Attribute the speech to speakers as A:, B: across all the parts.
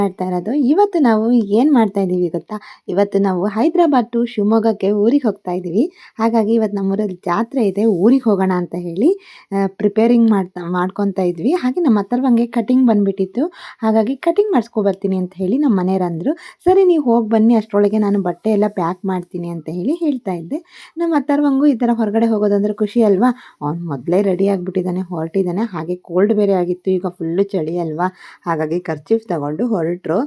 A: ಮಾಡ್ತಾ ಇರೋದು. ಇವತ್ತು ನಾವು ಏನು ಮಾಡ್ತಾ ಇದ್ದೀವಿ ಗೊತ್ತಾ? ಇವತ್ತು ನಾವು ಹೈದರಾಬಾದ್ ಟು ಶಿವಮೊಗ್ಗಕ್ಕೆ ಊರಿಗೆ ಹೋಗ್ತಾ ಇದ್ದೀವಿ. ಹಾಗಾಗಿ ಇವತ್ತು ನಮ್ಮೂರಲ್ಲಿ ಜಾತ್ರೆ ಇದೆ, ಊರಿಗೆ ಹೋಗೋಣ ಅಂತ ಹೇಳಿ ಪ್ರಿಪೇರಿಂಗ್ ಮಾಡ್ಕೊತಾ ಇದ್ವಿ. ಹಾಗೆ ನಮ್ಮ ಅಥರ್ವಂಗೆ ಕಟಿಂಗ್ ಬಂದುಬಿಟ್ಟಿತ್ತು. ಹಾಗಾಗಿ ಕಟಿಂಗ್ ಮಾಡಿಸ್ಕೊಬರ್ತೀನಿ ಅಂತ ಹೇಳಿ ನಮ್ಮ ಮನೆಯವರಂದರು. ಸರಿ ನೀವು ಹೋಗಿ ಬನ್ನಿ, ಅಷ್ಟರೊಳಗೆ ನಾನು ಬಟ್ಟೆ ಎಲ್ಲ ಪ್ಯಾಕ್ ಮಾಡ್ತೀನಿ ಅಂತ ಹೇಳಿ ಹೇಳ್ತಾ ಇದ್ದೆ. ನಮ್ಮ ಅಥರ್ವಂಗೂ ಈ ಥರ ಹೊರಗಡೆ ಹೋಗೋದಂದ್ರೆ ಖುಷಿ ಅಲ್ವಾ? ಅವ್ನು ಮೊದಲೇ ರೆಡಿ ಆಗಿಬಿಟ್ಟಿದ್ದಾನೆ, ಹೊರಟಿದ್ದಾನೆ. ಹಾಗೆ ಕೋಲ್ಡ್ ಬೇರೆ ಆಗಿತ್ತು, ಈಗ ಫುಲ್ಲು ಚಳಿ ಅಲ್ವಾ? ಹಾಗಾಗಿ ಕರ್ಚೀಫ್ ತಗೊಂಡು ಹೊರಟರು.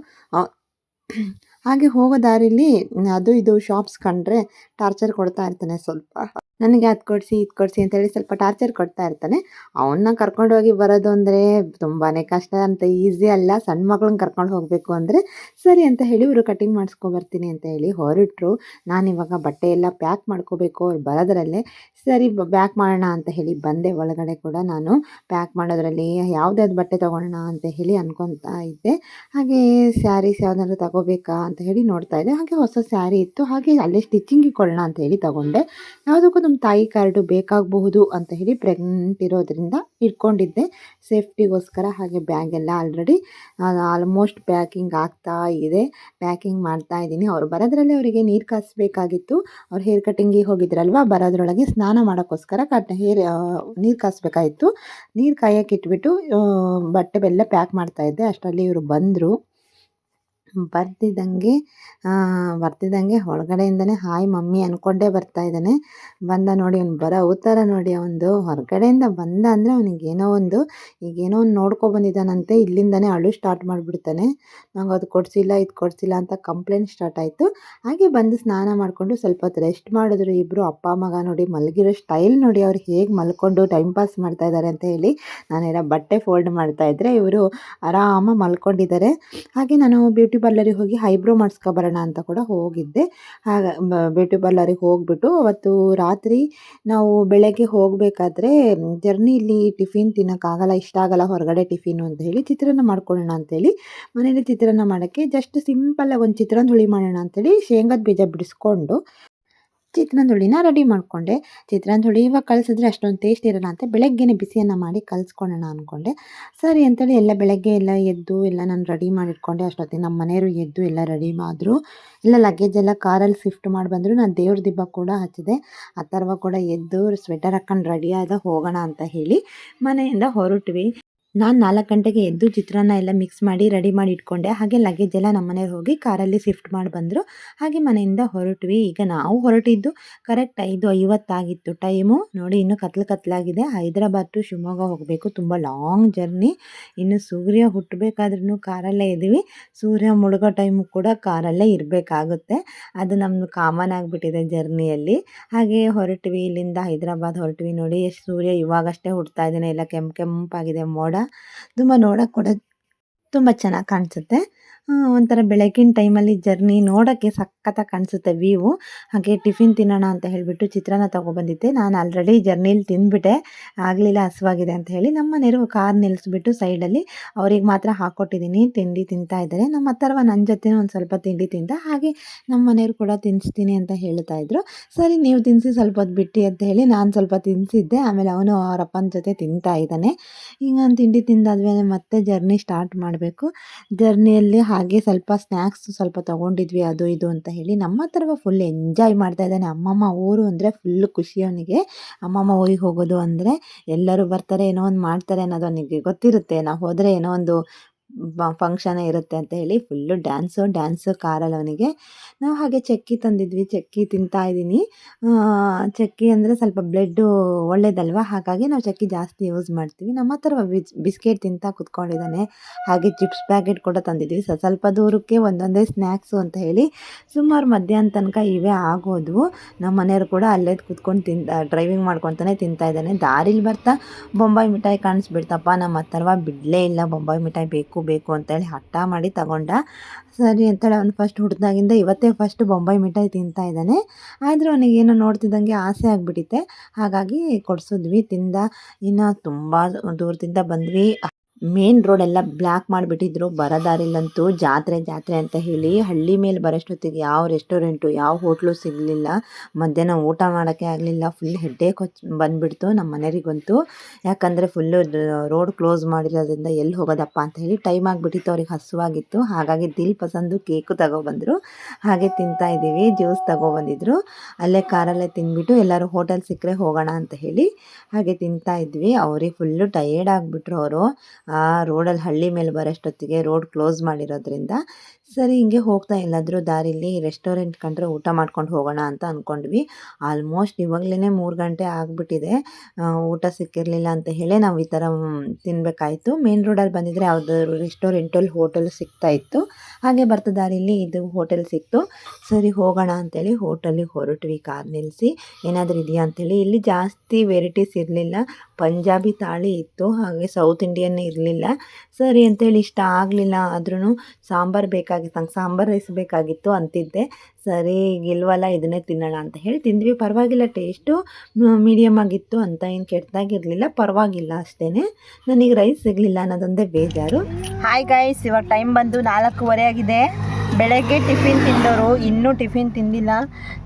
A: ಹಾಗೆ ಹೋಗೋ ದಾರಿಲಿ ಅದು ಇದು ಶಾಪ್ಸ್ ಕಂಡ್ರೆ ಟಾರ್ಚರ್ ಕೊಡ್ತಾ ಇರ್ತಾನೆ ಸ್ವಲ್ಪ. ನನಗೆ ಅದು ಕೊಡಿಸಿ ಇದು ಕೊಡಿಸಿ ಅಂತೇಳಿ ಸ್ವಲ್ಪ ಟಾರ್ಚರ್ ಕೊಡ್ತಾ ಇರ್ತಾನೆ. ಅವನ್ನ ಕರ್ಕೊಂಡೋಗಿ ಬರೋದು ಅಂದರೆ ತುಂಬಾ ಕಷ್ಟ, ಅಂತ ಈಸಿ ಅಲ್ಲ. ಸಣ್ಣ ಮಗಳನ್ನ ಕರ್ಕೊಂಡು ಹೋಗಬೇಕು ಅಂದರೆ ಸರಿ ಅಂತ ಹೇಳಿ ಇವರು ಕಟಿಂಗ್ ಮಾಡಿಸ್ಕೊಬರ್ತೀನಿ ಅಂತ ಹೇಳಿ ಹೊರಟರು. ನಾನಿವಾಗ ಬಟ್ಟೆ ಎಲ್ಲ ಪ್ಯಾಕ್ ಮಾಡ್ಕೋಬೇಕು ಅವ್ರು ಬರೋದ್ರಲ್ಲೇ. ಸರಿ ಪ್ಯಾಕ್ ಮಾಡೋಣ ಅಂತ ಹೇಳಿ ಬಂದೆ. ಒಳಗಡೆ ಕೂಡ ನಾನು ಪ್ಯಾಕ್ ಮಾಡೋದ್ರಲ್ಲಿ ಯಾವುದ್ಯಾವ್ದು ಬಟ್ಟೆ ತೊಗೊಳ್ಳೋಣ ಅಂತ ಹೇಳಿ ಅನ್ಕೊತಾ ಇದ್ದೆ. ಹಾಗೆ ಸ್ಯಾರೀಸ್ ಯಾವ್ದಾದ್ರು ತಗೋಬೇಕಾ ಅಂತ ಹೇಳಿ ನೋಡ್ತಾ ಇದ್ದೆ. ಹಾಗೆ ಹೊಸ ಸ್ಯಾರಿ ಇತ್ತು, ಹಾಗೆ ಅಲ್ಲೇ ಸ್ಟಿಚಿಂಗಿಗೆ ಕೊಡೋಣ ಅಂತ ಹೇಳಿ ತಗೊಂಡೆ. ಯಾವುದಕ್ಕೂ ನಮ್ಮ ತಾಯಿ ಕಾರ್ಡು ಬೇಕಾಗಬಹುದು ಅಂತ ಹೇಳಿ ಪ್ರೆಗ್ನೆಂಟ್ ಇರೋದ್ರಿಂದ ಇಟ್ಕೊಂಡಿದ್ದೆ ಸೇಫ್ಟಿಗೋಸ್ಕರ. ಹಾಗೆ ಬ್ಯಾಗೆಲ್ಲ ಆಲ್ರೆಡಿ ಆಲ್ಮೋಸ್ಟ್ ಪ್ಯಾಕಿಂಗ್ ಆಗ್ತಾ ಇದೆ. ಪ್ಯಾಕಿಂಗ್ ಮಾಡ್ತಾ ಇದ್ದೀನಿ. ಅವ್ರು ಬರೋದ್ರಲ್ಲೇ ಅವರಿಗೆ ನೀರು ಕಾಯಿಸ್ಬೇಕಾಗಿತ್ತು. ಅವ್ರು ಹೇರ್ ಕಟಿಂಗಿಗೆ ಹೋಗಿದ್ರಲ್ವ, ಬರೋದ್ರೊಳಗೆ ಸ್ನಾನ ಮಾಡೋಕ್ಕೋಸ್ಕರ ನೀರು ಕಾಯಿಸ್ಬೇಕಾಗಿತ್ತು. ನೀರು ಕಾಯೋಕೆ ಇಟ್ಬಿಟ್ಟು ಬಟ್ಟೆ ಎಲ್ಲ ಪ್ಯಾಕ್ ಮಾಡ್ತಾಯಿದ್ದೆ. ಅಷ್ಟರಲ್ಲಿ ಇವರು ಬಂದರು. ಬರ್ತಿದ್ದಂಗೆ ಒಳಗಡೆಯಿಂದನೇ ಹಾಯ್ ಮಮ್ಮಿ ಅಂದ್ಕೊಂಡೇ ಬರ್ತಾಯಿದ್ದಾನೆ. ಬಂದ ನೋಡಿ ಅವ್ನು ಬರೋ ಅವತಾರ ನೋಡಿ. ಅವನದು ಹೊರಗಡೆಯಿಂದ ಬಂದ ಅಂದರೆ ಅವನಿಗೇನೋ ಒಂದು ಈಗೇನೋ ಒಂದು ನೋಡ್ಕೊಬಂದಿದ್ದಾನಂತೆ. ಇಲ್ಲಿಂದನೇ ಅಳು ಸ್ಟಾರ್ಟ್ ಮಾಡಿಬಿಡ್ತಾನೆ. ನಂಗೆ ಅದು ಕೊಡಿಸಿಲ್ಲ ಇದು ಕೊಡಿಸಿಲ್ಲ ಅಂತ ಕಂಪ್ಲೇಂಟ್ ಸ್ಟಾರ್ಟ್ ಆಯಿತು. ಹಾಗೆ ಬಂದು ಸ್ನಾನ ಮಾಡಿಕೊಂಡು ಸ್ವಲ್ಪ ಹೊತ್ತು ರೆಸ್ಟ್ ಮಾಡಿದ್ರು ಇಬ್ಬರು. ಅಪ್ಪ ಮಗ ನೋಡಿ ಮಲಗಿರೋ ಸ್ಟೈಲ್ ನೋಡಿ, ಅವ್ರು ಹೇಗೆ ಮಲ್ಕೊಂಡು ಟೈಮ್ ಪಾಸ್ ಮಾಡ್ತಾಯಿದ್ದಾರೆ ಅಂತ ಹೇಳಿ. ನಾನೆಲ್ಲ ಬಟ್ಟೆ ಫೋಲ್ಡ್ ಮಾಡ್ತಾಯಿದ್ರೆ ಇವರು ಆರಾಮಾಗಿ ಮಲ್ಕೊಂಡಿದ್ದಾರೆ. ಹಾಗೆ ನಾನು ಬ್ಯೂಟಿ ಪಾರ್ಲರಿಗೆ ಹೋಗಿ ಐಬ್ರೋ ಮಾಡಿಸ್ಕೊಬರೋಣ ಅಂತ ಕೂಡ ಹೋಗಿದ್ದೆ. ಹಾಗೆ ಬ್ಯೂಟಿ ಪಾರ್ಲರಿಗೆ ಹೋಗಿಬಿಟ್ಟು ಅವತ್ತು ರಾತ್ರಿ ನಾವು ಬೆಳಗ್ಗೆ ಹೋಗಬೇಕಾದ್ರೆ ಜರ್ನಿಲಿ ಟಿಫಿನ್ ತಿನ್ನೋಕ್ಕಾಗಲ್ಲ, ಇಷ್ಟ ಆಗಲ್ಲ ಹೊರಗಡೆ ಟಿಫಿನು ಅಂತ ಹೇಳಿ ಚಿತ್ರಾನ್ನ ಮಾಡ್ಕೊಳ್ಳೋಣ ಅಂತೇಳಿ ಮನೇಲಿ ಚಿತ್ರಾನ್ನ ಮಾಡೋಕ್ಕೆ ಜಸ್ಟ್ ಸಿಂಪಲ್ಲಾಗಿ ಒಂದು ಚಿತ್ರಾನ್ನ ಹುಳಿ ಮಾಡೋಣ ಅಂತೇಳಿ ಶೇಂಗದ ಬೀಜ ಬಿಡಿಸ್ಕೊಂಡು ಚಿತ್ರಾನ್ನ ಹುಳಿನ ರೆಡಿ ಮಾಡಿಕೊಂಡೆ. ಚಿತ್ರಾನ್ನ ಹುಳಿ ಇವಾಗ ಕಳಿಸಿದ್ರೆ ಅಷ್ಟೊಂದು ಟೇಸ್ಟ್ ಇರೋಲ್ಲ ಅಂತ ಬೆಳಗ್ಗೆನೇ ಬಿಸಿಯನ್ನು ಮಾಡಿ ಕಲಿಸ್ಕೊಳ್ಳೋಣ ಅಂದ್ಕೊಂಡೆ. ಸರಿ ಅಂತೇಳಿ ಎಲ್ಲ ಬೆಳಗ್ಗೆ ಎಲ್ಲ ಎದ್ದು ಎಲ್ಲ ನಾನು ರೆಡಿ ಮಾಡಿಟ್ಕೊಂಡೆ. ಅಷ್ಟೊತ್ತಿಗೆ ನಮ್ಮ ಮನೆಯವರು ಎದ್ದು ಎಲ್ಲ ರೆಡಿ ಮಾಡಿದ್ರು. ಎಲ್ಲ ಲಗೇಜ್ ಎಲ್ಲ ಕಾರಲ್ಲಿ ಶಿಫ್ಟ್ ಮಾಡಿ ಬಂದರು. ನಾನು ದೇವ್ರ ದಿಬ್ಬ ಕೂಡ ಹಚ್ಚಿದೆ. ಅಥರ್ವ ಕೂಡ ಎದ್ದು ಸ್ವೆಟರ್ ಹಾಕ್ಕೊಂಡು ರೆಡಿ ಆದ ಹೋಗೋಣ ಅಂತ ಹೇಳಿ ಮನೆಯಿಂದ ಹೊರಟ್ವಿ. ನಾನು 4 ಗಂಟೆಗೆ ಎದ್ದು ಚಿತ್ರಾನ್ನ ಎಲ್ಲ ಮಿಕ್ಸ್ ಮಾಡಿ ರೆಡಿ ಮಾಡಿ ಇಟ್ಕೊಂಡೆ. ಹಾಗೆ ಲಗೇಜ್ ಎಲ್ಲ ನಮ್ಮ ಮನೆಗೆ ಹೋಗಿ ಕಾರಲ್ಲಿ ಶಿಫ್ಟ್ ಮಾಡಿ ಬಂದರು. ಹಾಗೆ ಮನೆಯಿಂದ ಹೊರಟ್ವಿ. ಈಗ ನಾವು ಹೊರಟಿದ್ದು ಕರೆಕ್ಟ್ 5:50 ಆಗಿತ್ತು ಟೈಮು. ನೋಡಿ ಇನ್ನೂ ಕತ್ಲಾಗಿದೆ. ಹೈದರಾಬಾದ್ ಟು ಶಿವಮೊಗ್ಗ ಹೋಗಬೇಕು, ತುಂಬ ಲಾಂಗ್ ಜರ್ನಿ. ಇನ್ನು ಸೂರ್ಯ ಹುಟ್ಟಬೇಕಾದ್ರೂ ಕಾರಲ್ಲೇ ಇದ್ದೀವಿ, ಸೂರ್ಯ ಮುಳುಗೋ ಟೈಮು ಕೂಡ ಕಾರಲ್ಲೇ ಇರಬೇಕಾಗುತ್ತೆ. ಅದು ನಮ್ಮದು ಕಾಮನ್ ಆಗಿಬಿಟ್ಟಿದೆ ಜರ್ನಿಯಲ್ಲಿ. ಹಾಗೆ ಹೊರಟ್ವಿ, ಇಲ್ಲಿಂದ ಹೈದರಾಬಾದ್ ಹೊರಟ್ವಿ. ನೋಡಿ ಸೂರ್ಯ ಇವಾಗಷ್ಟೇ ಹುಡ್ತಾ ಇದ್ದಾನೆ, ಎಲ್ಲ ಕೆಂಪಾಗಿದೆ ಮೋಡ. ತುಂಬ ನೋಡೋಕ್ಕೆ ಕೂಡ ತುಂಬ ಚೆನ್ನಾಗಿ ಕಾಣಿಸುತ್ತೆ. ಒಂಥರ ಬೆಳಗಿನ ಟೈಮಲ್ಲಿ ಜರ್ನಿ ನೋಡೋಕ್ಕೆ ಸಖತ್ತಾಗಿ ಕಾಣಿಸುತ್ತೆ ವ್ಯೂವು. ಹಾಗೆ ಟಿಫಿನ್ ತಿನ್ನೋಣ ಅಂತ ಹೇಳಿಬಿಟ್ಟು ಚಿತ್ರಾನ್ನ ತೊಗೊಬಂದಿದ್ದೆ. ನಾನು ಆಲ್ರೆಡಿ ಜರ್ನಿಲಿ ತಿಂದುಬಿಟ್ಟೆ, ಆಗಲಿಲ್ಲ ಹಸುವಾಗಿದೆ ಅಂತ ಹೇಳಿ ನಮ್ಮ ಮನೆಯವರು ಕಾರ್ ನಿಲ್ಲಿಸ್ಬಿಟ್ಟು ಸೈಡಲ್ಲಿ ಅವ್ರಿಗೆ ಮಾತ್ರ ಹಾಕ್ಕೊಟ್ಟಿದ್ದೀನಿ. ತಿಂಡಿ ತಿಂತಾ ಇದ್ದಾರೆ. ನಮ್ಮ ಅಥರ್ವ ನನ್ನ ಜೊತೆ ಒಂದು ಸ್ವಲ್ಪ ತಿಂಡಿ ತಿಂದ. ಹಾಗೆ ನಮ್ಮ ಮನೆಯವರು ಕೂಡ ತಿನ್ನಿಸ್ತೀನಿ ಅಂತ ಹೇಳ್ತಾ ಇದ್ರು. ಸರಿ ನೀವು ತಿನ್ನಿಸಿ ಸ್ವಲ್ಪ ಹೊತ್ತು ಬಿಟ್ಟು ಅಂತ ಹೇಳಿ ನಾನು ಸ್ವಲ್ಪ ತಿನ್ನಿಸಿದ್ದೆ. ಆಮೇಲೆ ಅವನು ಅವರಪ್ಪನ ಜೊತೆ ತಿಂತಾ ಇದ್ದಾನೆ. ಈಗ ನಾನು ತಿಂಡಿ ತಿಂದಾದ್ಮೇಲೆ ಮತ್ತೆ ಜರ್ನಿ ಸ್ಟಾರ್ಟ್ ಮಾಡಬೇಕು. ಜರ್ನಿಯಲ್ಲಿ ಹಾಗೆ ಸ್ವಲ್ಪ ಸ್ನ್ಯಾಕ್ಸ್ ಸ್ವಲ್ಪ ತೊಗೊಂಡಿದ್ವಿ, ಅದು ಇದು ಅಂತ ಹೇಳಿ. ನಮ್ಮ ಅಥರ್ವ ಫುಲ್ ಎಂಜಾಯ್ ಮಾಡ್ತಾ ಇದ್ದಾನೆ. ಅಮ್ಮಮ್ಮ ಊರು ಅಂದರೆ ಫುಲ್ಲು ಖುಷಿ ಅವನಿಗೆ. ಅಮ್ಮಮ್ಮ ಊರಿಗೆ ಹೋಗೋದು ಅಂದರೆ ಎಲ್ಲರೂ ಬರ್ತಾರೆ, ಏನೋ ಒಂದು ಮಾಡ್ತಾರೆ ಅನ್ನೋದು ಅವನಿಗೆ ಗೊತ್ತಿರುತ್ತೆ. ನಾವು ಹೋದರೆ ಏನೋ ಒಂದು ಫಂಕ್ಷನ್ ಇರುತ್ತೆ ಅಂತ ಹೇಳಿ ಫುಲ್ಲು ಡ್ಯಾನ್ಸು ಕಾರಲ್ಲಿ ಅವನಿಗೆ. ನಾವು ಹಾಗೆ ಚಕ್ಕಿ ತಂದಿದ್ವಿ, ಚಕ್ಕಿ ತಿಂತಾ ಇದ್ದೀನಿ. ಚಕ್ಕಿ ಅಂದರೆ ಸ್ವಲ್ಪ ಬ್ಲಡ್ಡು ಒಳ್ಳೇದಲ್ವ, ಹಾಗಾಗಿ ನಾವು ಚಕ್ಕಿ ಜಾಸ್ತಿ ಯೂಸ್ ಮಾಡ್ತೀವಿ. ನಮ್ಮ ಹತ್ರ ಬಿಸ್ಕೆಟ್ ತಿಂತಾ ಕುತ್ಕೊಂಡಿದ್ದಾನೆ. ಹಾಗೆ ಚಿಪ್ಸ್ ಪ್ಯಾಕೆಟ್ ಕೂಡ ತಂದಿದ್ವಿ. ಸ್ವಲ್ಪ ದೂರಕ್ಕೆ ಒಂದೊಂದೇ ಸ್ನ್ಯಾಕ್ಸು ಅಂತ ಹೇಳಿ ಸುಮಾರು ಮಧ್ಯಾಹ್ನ ತನಕ ಇವೇ ಆಗೋದು. ನಮ್ಮ ಮನೆಯವರು ಕೂಡ ಅಲ್ಲೇ ಕುತ್ಕೊಂಡು ಡ್ರೈವಿಂಗ್ ಮಾಡ್ಕೊತಾನೆ ತಿಂತಾ ಇದ್ದಾನೆ. ದಾರಿಲಿ ಬರ್ತಾ ಬೊಂಬಾಯಿ ಮಿಠಾಯಿ ಕಾಣಿಸ್ಬಿಡ್ತಪ್ಪ. ನಮ್ಮ ಅಥರ್ವ ಬಿಡಲೇ ಇಲ್ಲ, ಬೊಂಬಾಯಿ ಮಿಠಾಯಿ ಬೇಕು ಅಂತೇಳಿ ಹಠ ಮಾಡಿ ತಗೊಂಡ. ಸರಿ ಅಂತೇಳಿ ಅವನು ಫಸ್ಟ್ ಹುಟ್ಟಿದಾಗಿಂದ ಇವತ್ತೇ ಫಸ್ಟ್ ಬೊಂಬಾಯಿ ಮಿಠಾಯಿ ತಿಂತಾ ಇದ್ದಾನೆ. ಆದರೂ ಅವನಿಗೇನೋ ನೋಡ್ತಿದ್ದಂಗೆ ಆಸೆ ಆಗಿಬಿಟ್ಟಿತ್ತೆ, ಹಾಗಾಗಿ ಕೊಡಿಸಿದ್ವಿ. ತಿಂದ. ಇನ್ನು ತುಂಬ ದೂರದಿಂದ ಬಂದ್ವಿ. ಮೇನ್ ರೋಡೆಲ್ಲ ಬ್ಲ್ಯಾಕ್ ಮಾಡಿಬಿಟ್ಟಿದ್ರು. ಬರೋ ದಾರಿಲಂತೂ ಜಾತ್ರೆ ಅಂತ ಹೇಳಿ ಹಳ್ಳಿ ಮೇಲೆ ಬರೋಷ್ಟೊತ್ತಿಗೆ ಯಾವ ರೆಸ್ಟೋರೆಂಟು ಯಾವ ಹೋಟ್ಲು ಸಿಗಲಿಲ್ಲ. ಮಧ್ಯಾಹ್ನ ಊಟ ಮಾಡೋಕ್ಕೆ ಆಗಲಿಲ್ಲ. ಫುಲ್ ಹೆಡ್ಡೇಕ್ ಬಂದುಬಿಡ್ತು ನಮ್ಮ ಮನೆಯವರಿಗಂತೂ. ಯಾಕಂದರೆ ಫುಲ್ಲು ರೋಡ್ ಕ್ಲೋಸ್ ಮಾಡಿರೋದ್ರಿಂದ ಎಲ್ಲಿ ಹೋಗೋದಪ್ಪ ಅಂತ ಹೇಳಿ ಟೈಮ್ ಆಗಿಬಿಟ್ಟಿತ್ತು. ಅವ್ರಿಗೆ ಹಸುವಾಗಿತ್ತು. ಹಾಗಾಗಿ ದಿಲ್ ಪಸಂದು ಕೇಕು ತಗೊಬಂದರು. ಹಾಗೆ ತಿಂತಾ ಇದ್ದೀವಿ. ಜ್ಯೂಸ್ ತಗೊಬಂದಿದ್ರು. ಅಲ್ಲೇ ಕಾರಲ್ಲೇ ತಿಂದ್ಬಿಟ್ಟು ಎಲ್ಲರೂ ಹೋಟೆಲ್ ಸಿಕ್ಕರೆ ಹೋಗೋಣ ಅಂತ ಹೇಳಿ ಹಾಗೆ ತಿಂತಾ ಇದ್ವಿ. ಅವ್ರಿಗೆ ಫುಲ್ಲು ಟಯರ್ಡ್ ಆಗಿಬಿಟ್ರು ಅವರು. ಆ ರೋಡಲ್ಲಿ ಹಳ್ಳಿ ಮೇಲೆ ಬರೋಷ್ಟೊತ್ತಿಗೆ ರೋಡ್ ಕ್ಲೋಸ್ ಮಾಡಿರೋದ್ರಿಂದ. ಸರಿ ಹಿಂಗೆ ಹೋಗ್ತಾ ಎಲ್ಲಾದರೂ ದಾರಿಲಿ ರೆಸ್ಟೋರೆಂಟ್ ಕಂಡ್ರೆ ಊಟ ಮಾಡ್ಕೊಂಡು ಹೋಗೋಣ ಅಂತ ಅಂದ್ಕೊಂಡ್ವಿ. ಆಲ್ಮೋಸ್ಟ್ ಇವಾಗಲೇ 3 ಗಂಟೆ ಆಗಿಬಿಟ್ಟಿದೆ. ಊಟ ಸಿಕ್ಕಿರಲಿಲ್ಲ ಅಂತ ಹೇಳಿ ನಾವು ಈ ಥರ ತಿನ್ನಬೇಕಾಯ್ತು. ಮೇನ್ ರೋಡಲ್ಲಿ ಬಂದಿದ್ದರೆ ಯಾವುದಾದ್ರು ರೆಸ್ಟೋರೆಂಟಲ್ಲಿ ಹೋಟೆಲ್ ಸಿಗ್ತಾಯಿತ್ತು. ಹಾಗೆ ಬರ್ತಾ ದಾರಿಲಿ ಇದು ಹೋಟೆಲ್ ಸಿಕ್ತು. ಸರಿ ಹೋಗೋಣ ಅಂತೇಳಿ ಹೋಟೆಲಿಗೆ ಹೊರಟ್ವಿ. ಕಾರ್ ನಿಲ್ಲಿಸಿ ಏನಾದರೂ ಇದೆಯಾ ಅಂಥೇಳಿ. ಇಲ್ಲಿ ಜಾಸ್ತಿ ವೆರೈಟೀಸ್ ಇರಲಿಲ್ಲ. ಪಂಜಾಬಿ ಥಾಳಿ ಇತ್ತು, ಹಾಗೆ ಸೌತ್ ಇಂಡಿಯನ್ ಇರಲಿಲ್ಲ. ಸರಿ ಅಂತೇಳಿ ಇಷ್ಟ ಆಗಲಿಲ್ಲ. ಆದ್ರೂ ಸಾಂಬಾರು ಬೇಕಾಗಿತ್ತು, ನಂಗೆ ಸಾಂಬಾರು ರೈಸ್ ಬೇಕಾಗಿತ್ತು ಅಂತಿದ್ದೆ. ಸರಿ ಇಲ್ವಲ್ಲ ಇದನ್ನೇ ತಿನ್ನೋಣ ಅಂತ ಹೇಳಿ ತಿಂದ್ವಿ. ಪರವಾಗಿಲ್ಲ, ಟೇಸ್ಟು ಮೀಡಿಯಮ್ ಆಗಿತ್ತು, ಅಂತ ಏನು ಕೆಟ್ಟದಾಗಿರಲಿಲ್ಲ, ಪರವಾಗಿಲ್ಲ ಅಷ್ಟೇ. ನನಗೆ ರೈಸ್ ಸಿಗಲಿಲ್ಲ ಅನ್ನೋದೊಂದೇ ಬೇಜಾರು. ಹಾಯ್ ಗೈಸ್, ಇವಾಗ ಟೈಮ್ ಬಂದು 4:15 ಆಗಿದೆ. ಬೆಳಗ್ಗೆ ಟಿಫಿನ್ ತಿಂದವರು ಇನ್ನೂ ಟಿಫಿನ್ ತಿಂದಿಲ್ಲ.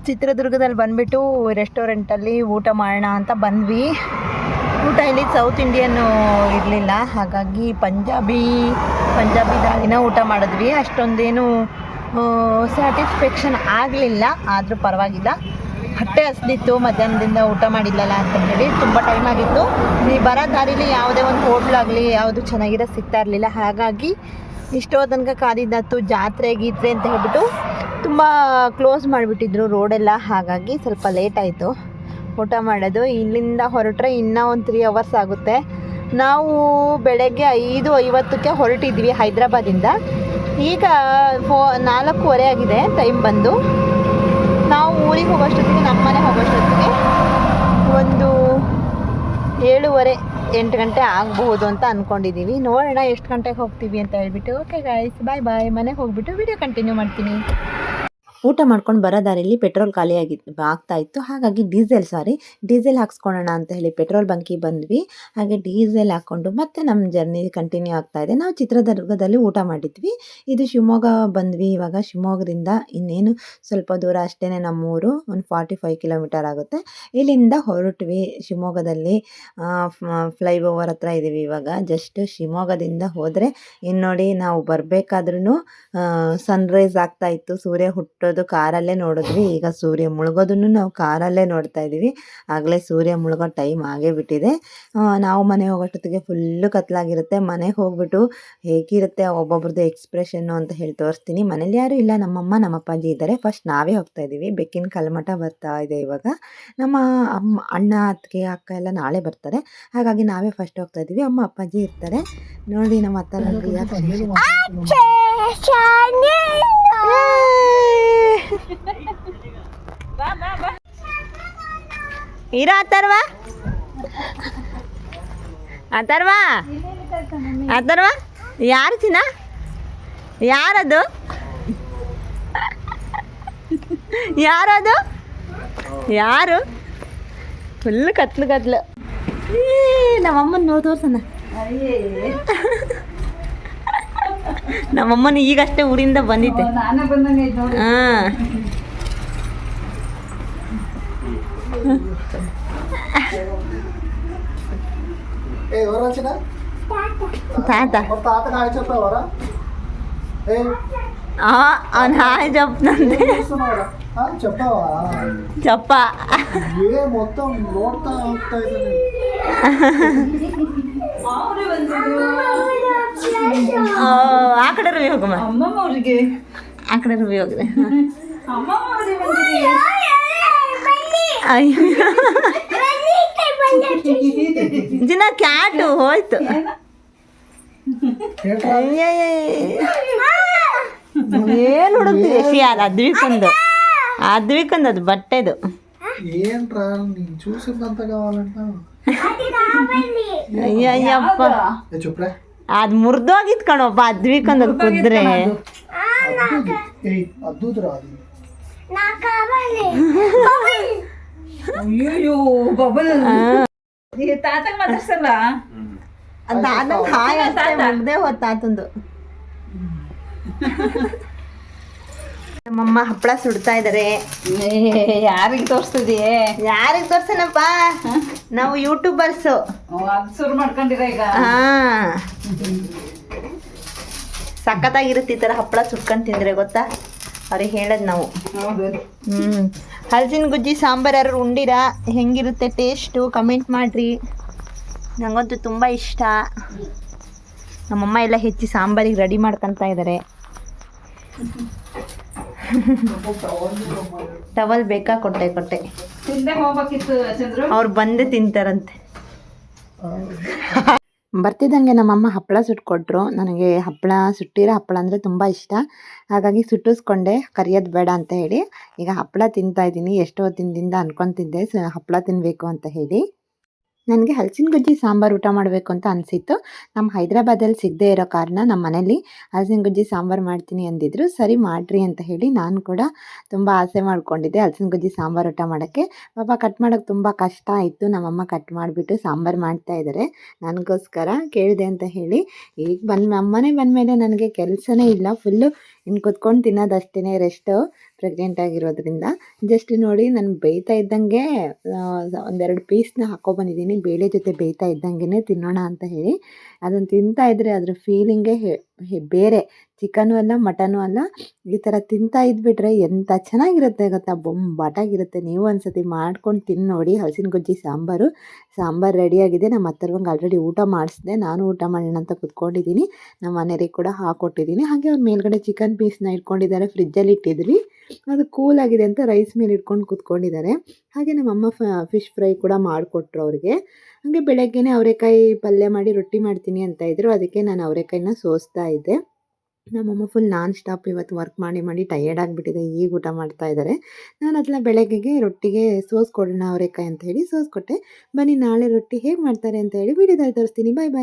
A: ಚಿತ್ರದುರ್ಗದಲ್ಲಿ ಬಂದುಬಿಟ್ಟು ರೆಸ್ಟೋರೆಂಟಲ್ಲಿ ಊಟ ಮಾಡೋಣ ಅಂತ ಬಂದ್ವಿ. ಊಟ ಇಲ್ಲಿ ಸೌತ್ ಇಂಡಿಯನ್ನು ಇರಲಿಲ್ಲ, ಹಾಗಾಗಿ ಪಂಜಾಬಿ ದಾಳಿನ ಊಟ ಮಾಡಿದ್ವಿ. ಅಷ್ಟೊಂದೇನು ಸ್ಯಾಟಿಸ್ಫ್ಯಾಕ್ಷನ್ ಆಗಲಿಲ್ಲ, ಆದರೂ ಪರವಾಗಿಲ್ಲ. ಹೊಟ್ಟೆ ಹಸ್ದಿತ್ತು, ಮಧ್ಯಾಹ್ನದಿಂದ ಊಟ ಮಾಡಿಲ್ಲಲ್ಲ ಅಂತ ಹೇಳಿ. ತುಂಬ ಟೈಮ್ ಆಗಿತ್ತು. ಈ ಬರೋ ದಾರಿಲಿ ಯಾವುದೇ ಒಂದು ಹೋಟ್ಲಾಗಲಿ ಯಾವುದು ಚೆನ್ನಾಗಿರೋ ಸಿಗ್ತಾ ಇರಲಿಲ್ಲ. ಹಾಗಾಗಿ ಇಷ್ಟೋ ತನಕ ಕಾದಿದ್ದಾತು. ಜಾತ್ರೆ ಗೀತ್ರೆ ಅಂತ ಹೇಳ್ಬಿಟ್ಟು ತುಂಬ ಕ್ಲೋಸ್ ಮಾಡಿಬಿಟ್ಟಿದ್ರು ರೋಡೆಲ್ಲ. ಹಾಗಾಗಿ ಸ್ವಲ್ಪ ಲೇಟ್ ಆಯಿತು ಊಟ ಮಾಡೋದು. ಇಲ್ಲಿಂದ ಹೊರಟ್ರೆ ಇನ್ನೂ ಒಂದು 3 ಅವರ್ಸ್ ಆಗುತ್ತೆ. ನಾವು ಬೆಳಗ್ಗೆ 5:50ಕ್ಕೆ ಹೊರಟಿದ್ವಿ ಹೈದ್ರಾಬಾದಿಂದ. ಈಗ 4:15 ಆಗಿದೆ ಟೈಮ್ ಬಂದು. ನಾವು ಊರಿಗೆ ಹೋಗೋಷ್ಟೊತ್ತಿಗೆ, ನಮ್ಮ ಮನೆ ಹೋಗೋಷ್ಟೊತ್ತಿಗೆ ಒಂದು 7:30-8 ಗಂಟೆ ಆಗಬಹುದು ಅಂತ ಅಂದ್ಕೊಂಡಿದ್ದೀವಿ. ನೋಡೋಣ ಎಷ್ಟು ಗಂಟೆಗೆ ಹೋಗ್ತೀವಿ ಅಂತ ಹೇಳ್ಬಿಟ್ಟು. ಓಕೆ ಗಾಯ್ಸ್, ಬಾಯ್. ಮನೆಗೆ ಹೋಗ್ಬಿಟ್ಟು ವಿಡಿಯೋ ಕಂಟಿನ್ಯೂ ಮಾಡ್ತೀನಿ. ಊಟ ಮಾಡ್ಕೊಂಡು ಬರೋ ದಾರಿಲಿ ಪೆಟ್ರೋಲ್ ಖಾಲಿ ಆಗ್ತಾಯಿತ್ತು. ಹಾಗಾಗಿ ಡೀಸೆಲ್ ಹಾಕ್ಸ್ಕೊಳ್ಳೋಣ ಅಂತ ಹೇಳಿ ಪೆಟ್ರೋಲ್ ಬಂಕಿಗೆ ಬಂದ್ವಿ. ಹಾಗೆ ಡೀಸೆಲ್ ಹಾಕ್ಕೊಂಡು ಮತ್ತೆ ನಮ್ಮ ಜರ್ನಿ ಕಂಟಿನ್ಯೂ ಆಗ್ತಾಯಿದೆ. ನಾವು ಚಿತ್ರದುರ್ಗದಲ್ಲಿ ಊಟ ಮಾಡಿದ್ವಿ. ಇದು ಶಿವಮೊಗ್ಗ ಬಂದ್ವಿ. ಇವಾಗ ಶಿವಮೊಗ್ಗದಿಂದ ಇನ್ನೇನು ಸ್ವಲ್ಪ ದೂರ ಅಷ್ಟೇ ನಮ್ಮೂರು, ಒಂದು 45 ಕಿಲೋಮೀಟರ್ ಆಗುತ್ತೆ. ಇಲ್ಲಿಂದ ಹೊರಟ್ವಿ. ಶಿವಮೊಗ್ಗದಲ್ಲಿ ಫ್ಲೈಓವರ್ ಹತ್ರ ಇದ್ದೀವಿ ಇವಾಗ. ಜಸ್ಟ್ ಶಿವಮೊಗ್ಗದಿಂದ ಹೋದರೆ ಇನ್ನು ನೋಡಿ, ನಾವು ಬರಬೇಕಾದ್ರೂ ಸನ್ರೈಸ್ ಆಗ್ತಾಯಿತ್ತು, ಸೂರ್ಯ ಹುಟ್ಟೋದು ಕಾರಲ್ಲೇ ನೋಡಿದ್ವಿ. ಈಗ ಸೂರ್ಯ ಮುಳುಗೋದನ್ನು ನಾವು ಕಾರಲ್ಲೇ ನೋಡ್ತಾ ಇದ್ದೀವಿ. ಆಗಲೇ ಸೂರ್ಯ ಮುಳುಗೋ ಟೈಮ್ ಆಗೇ ಬಿಟ್ಟಿದೆ. ನಾವು ಮನೆ ಹೋಗೋಷ್ಟೊತ್ತಿಗೆ ಫುಲ್ಲು ಕತ್ಲಾಗಿರುತ್ತೆ. ಮನೆಗೆ ಹೋಗ್ಬಿಟ್ಟು ಹೇಗಿರುತ್ತೆ ಒಬ್ಬೊಬ್ರದ್ದು ಎಕ್ಸ್ಪ್ರೆಷನ್ನು ಅಂತ ಹೇಳಿ ತೋರಿಸ್ತೀನಿ. ಮನೇಲಿ ಯಾರೂ ಇಲ್ಲ, ನಮ್ಮಮ್ಮ ನಮ್ಮ ಅಪ್ಪಾಜಿ ಇದ್ದಾರೆ. ಫಸ್ಟ್ ನಾವೇ ಹೋಗ್ತಾ ಇದ್ದೀವಿ. ಬೆಕ್ಕಿನ ಕಲ್ಮಠ ಬರ್ತಾ ಇದೆ ಇವಾಗ. ನಮ್ಮ ಅಣ್ಣ ಅತ್ತಿಗೆ ಅಕ್ಕ ಎಲ್ಲ ನಾಳೆ ಬರ್ತಾರೆ. ಹಾಗಾಗಿ ನಾವೇ ಫಸ್ಟ್ ಹೋಗ್ತಾ ಇದ್ದೀವಿ. ಅಮ್ಮ ಅಪ್ಪಾಜಿ ಇರ್ತಾರೆ. ನೋಡಿ ನಮ್ಮ ಅತ್ತ ಇರೋ ಅಥರ್ವ ಯಾರು ಚಿನ್ನ? ಯಾರದು? ಯಾರು? ಫುಲ್ ಕತ್ಲು. ನಮ್ಮಮ್ಮನ ತೋರ್ಸಣ. ನಮ್ಮಮ್ಮನ ಈಗಷ್ಟೇ ಊರಿಂದ ಬಂದಿತ್ತೆ. ಹಾಂ, తాత అవును హాయ్ చెప్తుంది చెప్ప
B: మొత్తం ನೋಡ್ತಾ ಹೋಗ್ತಾ ಇದ್ದೀನಿ.
A: ಆ ಕಡೆ ರವಿ ಹೋಗಮ್ಮ, ಅಮ್ಮಮ್ಮ ಅವ್ರಿಗೆ ಆ ಕಡೆ ರವಿ ಹೋಗಿದೆ. ಜಿನ ಕ್ಯಾಟು ಹೋಯ್ತು. ಏನು ಹುಡುಕ್ತಿದೆ ಯಶಿ? ಅದು ಅದ್ವಿಕೊಂದು ಅದು ಬಟ್ಟೆದು.
B: ఏంట్రా నేను చూసిందంత కావాలంట.
A: ಅಯ್ಯಯ್ಯಪ್ಪ, ಅದು ಮುರಿದೋಗಿತ್ತು ಕಣಪ್ಪ. ಅದ್ವಿಕೊಂದು ಅದು ಕುದ್ರೆ
C: ಅಯ್ಯೋ ಬಬಲ್ ತಾತಂಗ್ ಮಾತಾಡ್ಸಲ್ಲ.
A: ಅದಾದ ಹಾಯ್ ಅಷ್ಟೇ ಮುಗ್ದೇ ಹೊತ್ತಾತಂದು. ನಮ್ಮಮ್ಮ ಹಪ್ಪಳ ಸುಡ್ತಾ ಇದಾರೆ.
C: ಯಾರಿಗೆ ತೋರಿಸ್ತಿದೀಯೇ?
A: ಯಾರಿಗೆ ತೋರ್ಸನಪ್ಪ, ನಾವು ಯೂಟ್ಯೂಬರ್ಸು.
C: ಅದು ಶುರು ಮಾಡ್ಕೊಂಡಿರ ಈಗ.
A: ಹಾ, ಸಖತ್ತಾಗಿರುತ್ತೆ ಈ ಥರ ಹಪ್ಪಳ ಸುಟ್ಕೊಂಡು ತಿಂದರೆ, ಗೊತ್ತಾ? ಅವ್ರಿಗೆ ಹೇಳೋದು ನಾವು. ಹಲಸಿನ ಗುಜ್ಜಿ ಸಾಂಬಾರು ಯಾರು ಉಂಡಿರಾ? ಹೆಂಗಿರುತ್ತೆ ಟೇಸ್ಟು ಕಮೆಂಟ್ ಮಾಡಿರಿ. ನನಗಂತೂ ತುಂಬ ಇಷ್ಟ. ನಮ್ಮಮ್ಮ ಎಲ್ಲ ಹೆಚ್ಚಿ ಸಾಂಬಾರಿಗೆ ರೆಡಿ ಮಾಡ್ಕೊತಾ ಇದ್ದಾರೆ. ಟವಲ್ ಬೇಕಾ? ಕೊಟ್ಟೆ
C: ತಿಂದೆ ಹೋಗ್ಬೇಕಿತ್ತು ಚಂದ್ರು.
A: ಅವ್ರು ಬಂದೇ ತಿಂತಾರಂತೆ. ಬರ್ತಿದ್ದಂಗೆ ನಮ್ಮಮ್ಮ ಹಪ್ಪಳ ಸುಟ್ಕೊಟ್ರು. ನನಗೆ ಸುಟ್ಟಿರೋ ಹಪ್ಪಳ ಅಂದರೆ ತುಂಬ ಇಷ್ಟ. ಹಾಗಾಗಿ ಸುಟ್ಟಿಸ್ಕೊಂಡೆ, ಕರಿಯೋದು ಬೇಡ ಅಂತ ಹೇಳಿ. ಈಗ ಹಪ್ಪಳ ತಿಂತಾಯಿದ್ದೀನಿ. ಎಷ್ಟೋ ಹೊತ್ತಿನಿಂದ ಅನ್ಕೊತಿದ್ದೆ ಹಪ್ಪಳ ತಿನ್ನಬೇಕು ಅಂತ ಹೇಳಿ. ನನಗೆ ಹಲಸಿನ ಗುಜ್ಜಿ ಸಾಂಬಾರು ಊಟ ಮಾಡಬೇಕು ಅಂತ ಅನಿಸಿತ್ತು. ನಮ್ಮ ಹೈದ್ರಾಬಾದಲ್ಲಿ ಸಿಗದೇ ಇರೋ ಕಾರಣ ನಮ್ಮ ಮನೇಲಿ ಹಲಸಿನ ಗುಜ್ಜಿ ಸಾಂಬಾರು ಮಾಡ್ತೀನಿ ಅಂದಿದ್ರು. ಸರಿ ಮಾಡಿರಿ ಅಂತ ಹೇಳಿ ನಾನು ಕೂಡ ತುಂಬ ಆಸೆ ಮಾಡ್ಕೊಂಡಿದ್ದೆ ಹಲಸಿನ ಗುಜ್ಜಿ ಸಾಂಬಾರು ಊಟ ಮಾಡೋಕ್ಕೆ. ಪಾಪ ಕಟ್ ಮಾಡೋಕ್ಕೆ ತುಂಬ ಕಷ್ಟ ಆಯಿತು. ನಮ್ಮಮ್ಮ ಕಟ್ ಮಾಡಿಬಿಟ್ಟು ಸಾಂಬಾರು ಮಾಡ್ತಾಯಿದ್ದಾರೆ ನನಗೋಸ್ಕರ. ಕೇಳಿದೆ ಅಂತ ಹೇಳಿ. ಈಗ ಅಮ್ಮನೇ ಬಂದಮೇಲೆ ನನಗೆ ಕೆಲಸನೇ ಇಲ್ಲ. ಫುಲ್ಲು ಇನ್ನು ಕುತ್ಕೊಂಡು ತಿನ್ನೋದಷ್ಟೇ ರೆಸ್ಟು, ಪ್ರೆಗ್ನೆಂಟ್ ಆಗಿರೋದ್ರಿಂದ. ಜಸ್ಟ್ ನೋಡಿ, ನಾನು ಬೇಯ್ತಾ ಇದ್ದಂಗೆ ಒಂದೆರಡು ಪೀಸ್ನ ಹಾಕ್ಕೊಬಂದಿದ್ದೀನಿ. ಬೇಳೆ ಜೊತೆ ಬೇಯ್ತಾ ಇದ್ದಂಗೆ ತಿನ್ನೋಣ ಅಂತ ಹೇಳಿ. ಅದನ್ನು ತಿಂತಾಯಿದ್ರೆ ಅದ್ರ ಫೀಲಿಂಗೇ ಬೇರೆ. ಚಿಕನು ಅಲ್ಲ, ಮಟನು ಅಲ್ಲ, ಈ ಥರ ತಿಂತಾ ಇದ್ಬಿಟ್ರೆ ಎಂಥ ಚೆನ್ನಾಗಿರುತ್ತೆ ಗೊತ್ತಾ, ಬೊಂಬಾಟಾಗಿರುತ್ತೆ. ನೀವು ಒಂದ್ಸತಿ ಮಾಡ್ಕೊಂಡು ತಿಂದು ನೋಡಿ. ಹಲಸಿನ ಗುಜ್ಜಿ ಸಾಂಬಾರು ರೆಡಿಯಾಗಿದೆ. ನಮ್ಮ ಅತ್ತರ್ವಂಗೆ ಆಲ್ರೆಡಿ ಊಟ ಮಾಡಿಸಿದೆ. ನಾನು ಊಟ ಮಾಡೋಣ ಅಂತ ಕುತ್ಕೊಂಡಿದ್ದೀನಿ. ನಮ್ಮ ಮನೆಯವರಿಗೆ ಕೂಡ ಹಾಕ್ಕೊಟ್ಟಿದ್ದೀನಿ. ಹಾಗೆ ಅವ್ರು ಮೇಲ್ಗಡೆ ಚಿಕನ್ ಪೀಸ್ನ ಇಟ್ಕೊಂಡಿದ್ದಾರೆ, ಫ್ರಿಜ್ಜಲ್ಲಿ ಇಟ್ಟಿದ್ರಿ. ಅದು ಕೂಲಾಗಿದೆ ಅಂತ ರೈಸ್ ಮೇಲೆ ಇಟ್ಕೊಂಡು ಕೂತ್ಕೊಂಡಿದ್ದಾರೆ. ಹಾಗೆ ನಮ್ಮಮ್ಮ ಫಿಶ್ ಫ್ರೈ ಕೂಡ ಮಾಡಿಕೊಟ್ರು ಅವ್ರಿಗೆ. ಹಾಗೆ ಬೆಳಗ್ಗೆನೇ ಅವರೆಕಾಯಿ ಪಲ್ಯ ಮಾಡಿ ರೊಟ್ಟಿ ಮಾಡ್ತೀನಿ ಅಂತ ಇದ್ರು. ಅದಕ್ಕೆ ನಾನು ಅವರೆಕಾಯಿನ ಸೋಸ್ತಾ ಇದ್ದೆ. ನಮ್ಮಮ್ಮ ಫುಲ್ ನಾನ್ ಸ್ಟಾಪ್ ಇವತ್ತು ವರ್ಕ್ ಮಾಡಿ ಟಯರ್ಡ್ ಆಗಿಬಿಟ್ಟಿದೆ. ಈಗ ಊಟ ಮಾಡ್ತಾ ಇದ್ದಾರೆ. ನಾನು ಅದನ್ನ ಬೆಳಗ್ಗೆಗೆ ರೊಟ್ಟಿಗೆ ಸೋಸ್ಕೊಡೋಣ ಅವರೆಕಾಯಿ ಅಂತ ಹೇಳಿ ಸೋಸ್ಕೊಟ್ಟೆ. ಬನ್ನಿ ನಾಳೆ ರೊಟ್ಟಿ ಹೇಗೆ ಮಾಡ್ತಾರೆ ಅಂತ ಹೇಳಿ ವಿಡಿಯೋದಲ್ಲಿ ತೋರಿಸ್ತೀನಿ. ಬಾಯ್ ಬಾಯ್.